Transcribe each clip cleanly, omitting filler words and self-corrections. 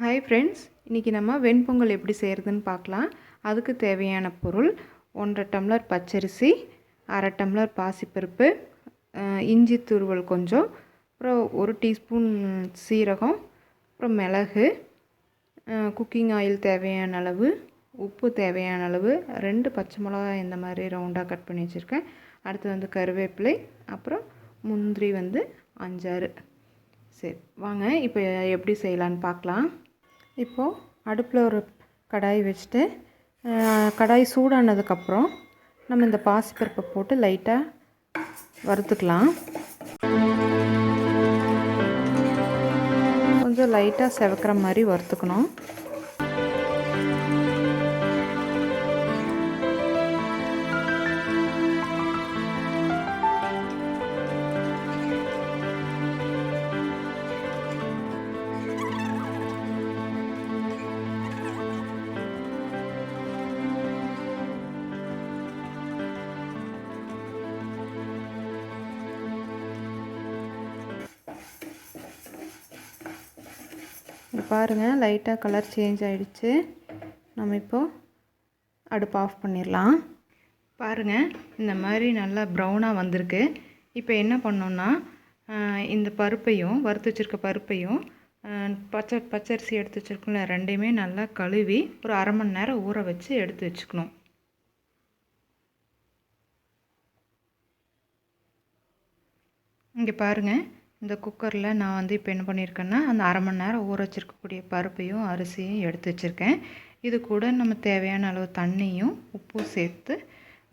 Hi friends, இன்றைக்கி நம்ம வெண்பொங்கல் எப்படி செய்கிறதுன்னு பார்க்கலாம். அதுக்கு தேவையான பொருள் 1.5 டம்ளர் பச்சரிசி, 1/2 டம்ளர் பாசிப்பருப்பு, இஞ்சி துருவல் கொஞ்சம், அப்புறம் 1 டீஸ்பூன் சீரகம், அப்புறம் மிளகு, குக்கிங் ஆயில் தேவையான அளவு, உப்பு தேவையான அளவு, 2 பச்சை மிளகாய் இந்த மாதிரி ரவுண்டாக கட் பண்ணி வச்சுருக்கேன். அடுத்து வந்து கருவேப்பிலை, அப்புறம் முந்திரி வந்து 5-6. சரி வாங்க இப்போ எப்படி செய்யலான்னு பார்க்கலாம். இப்போது அடுப்பில் ஒரு கடாய் வச்சுட்டு கடாய் சூடானதுக்கப்புறம் நம்ம இந்த பாசிப்பருப்பை போட்டு லைட்டாக வறுத்துக்கலாம். கொஞ்சம் லைட்டாக செவக்கிற மாதிரி வறுத்துக்கணும். பாருங்கள், லைட்டாக கலர் சேஞ்ச் ஆகிடுச்சு. நம்ம இப்போது அடுப்பு ஆஃப் பண்ணிடலாம். பாருங்கள், இந்த மாதிரி நல்லா ப்ரௌனாக வந்திருக்கு. இப்போ என்ன பண்ணோன்னா, இந்த பருப்பையும் வறுத்து வச்சுருக்க பருப்பையும் பச்சரிசி எடுத்து வச்சுருக்கோம்ல, ரெண்டையுமே நல்லா கழுவி ஒரு 1/2 மணி நேரம் ஊற வச்சு எடுத்து வச்சுக்கணும். இங்கே பாருங்கள், இந்த குக்கரில் நான் வந்து இப்போ என்ன பண்ணியிருக்கேன்னா, அந்த 1/2 மணி நேரம் ஊற வச்சுருக்கக்கூடிய பருப்பையும் அரிசியும் எடுத்து வச்சுருக்கேன். இது கூட நம்ம தேவையான அளவு தண்ணியும் உப்பும் சேர்த்து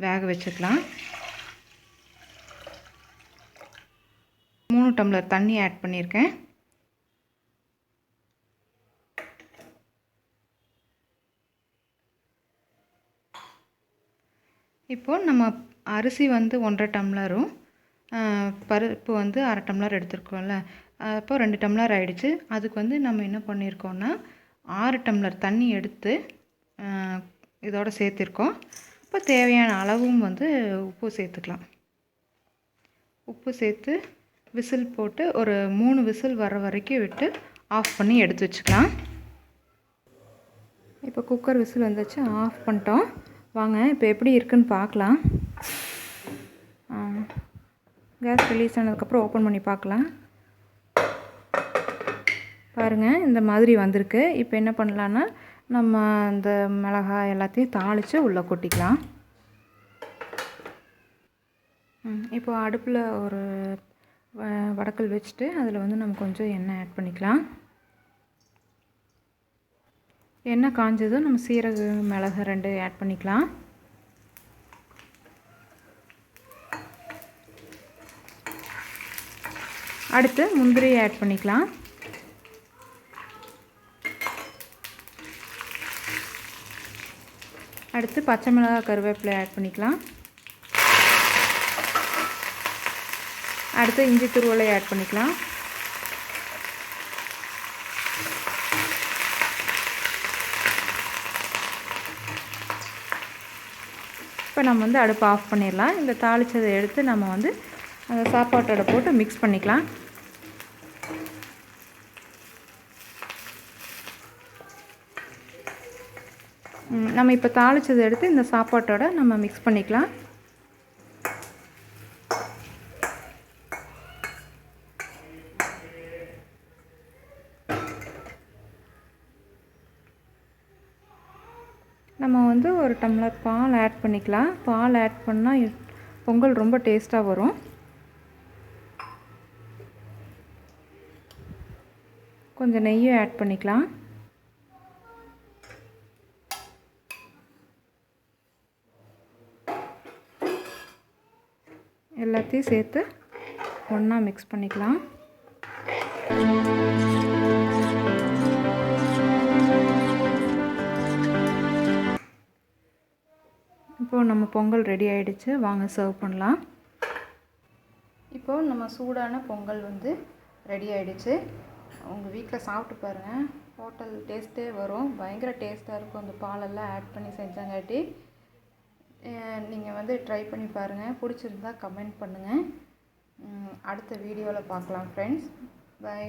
வேக வச்சுக்கலாம். 3 டம்ளர் தண்ணி ஆட் பண்ணியிருக்கேன். இப்போது நம்ம அரிசி வந்து 1.5 டம்ளரும் பருப்பு வந்து 1/2 டம்ளர் எடுத்துருக்கோம்ல, அப்போ 2 டம்ளர் ஆகிடுச்சு. அதுக்கு வந்து நம்ம என்ன பண்ணியிருக்கோன்னா 6 டம்ளர் தண்ணி எடுத்து இதோடு சேர்த்துருக்கோம். இப்போ தேவையான அளவும் வந்து உப்பு சேர்த்துக்கலாம். உப்பு சேர்த்து விசில் போட்டு ஒரு 3 விசில் வர வரைக்கும் விட்டு ஆஃப் பண்ணி எடுத்து வச்சுக்கலாம். இப்போ குக்கர் விசில் வந்துச்சு, ஆஃப் பண்ணிட்டோம். வாங்க இப்போ எப்படி இருக்குன்னு பார்க்கலாம். கேஸ் ரிலீஸ் ஆனதுக்கப்புறம் ஓப்பன் பண்ணி பார்க்கலாம். பாருங்கள், இந்த மாதிரி வந்திருக்கு. இப்போ என்ன பண்ணலான்னா, நம்ம இந்த மிளகாய் எல்லாத்தையும் தாளித்து உள்ளே கொட்டிக்கலாம். இப்போ அடுப்பில் ஒரு வடக்கல் வச்சுட்டு அதில் வந்து நம்ம கொஞ்சம் எண்ணெய் ஆட் பண்ணிக்கலாம். எண்ணெய் காஞ்சதும் நம்ம சீரகம் மிளகு 2 ஆட் பண்ணிக்கலாம். அடுத்து முந்திரி ஆட் பண்ணிக்கலாம். அடுத்து பச்சை மிளகாய் கருவேப்பிலை ஆட் பண்ணிக்கலாம். அடுத்து இஞ்சி துருவலை ஆட் பண்ணிக்கலாம். இப்போ நம்ம வந்து அடுப்பு ஆஃப் பண்ணிடலாம். இந்த தாளித்ததை எடுத்து நம்ம வந்து அந்த சாப்பாட்டோட போட்டு மிக்ஸ் பண்ணிக்கலாம். நம்ம இப்போ தாளித்ததை எடுத்து இந்த சாப்பாட்டோட நம்ம மிக்ஸ் பண்ணிக்கலாம். நம்ம வந்து ஒரு டம்ளர் பால் ஆட் பண்ணிக்கலாம். பால் ஆட் பண்ணால் பொங்கல் ரொம்ப டேஸ்ட்டாக வரும். கொஞ்சம் நெய்யும் ஆட் பண்ணிக்கலாம். எல்லாத்தையும் சேர்த்து ஒன்றா மிக்ஸ் பண்ணிக்கலாம். இப்போது நம்ம பொங்கல் ரெடி ஆகிடுச்சு. வாங்க சர்வ் பண்ணலாம். இப்போது நம்ம சூடான பொங்கல் வந்து ரெடி ஆகிடுச்சு. உங்கள் வீட்டில் சாப்பிட்டு பாருங்கள், ஹோட்டல் டேஸ்ட்டே வரும். பயங்கர டேஸ்ட்டாக இருக்கும். அந்த பாலெல்லாம் ஆட் பண்ணி செஞ்சாங்காட்டி நீங்கள் வந்து ட்ரை பண்ணி பாருங்கள். பிடிச்சிருந்தா கமெண்ட் பண்ணுங்கள். அடுத்த வீடியோவில் பார்க்கலாம் ஃப்ரெண்ட்ஸ். பை.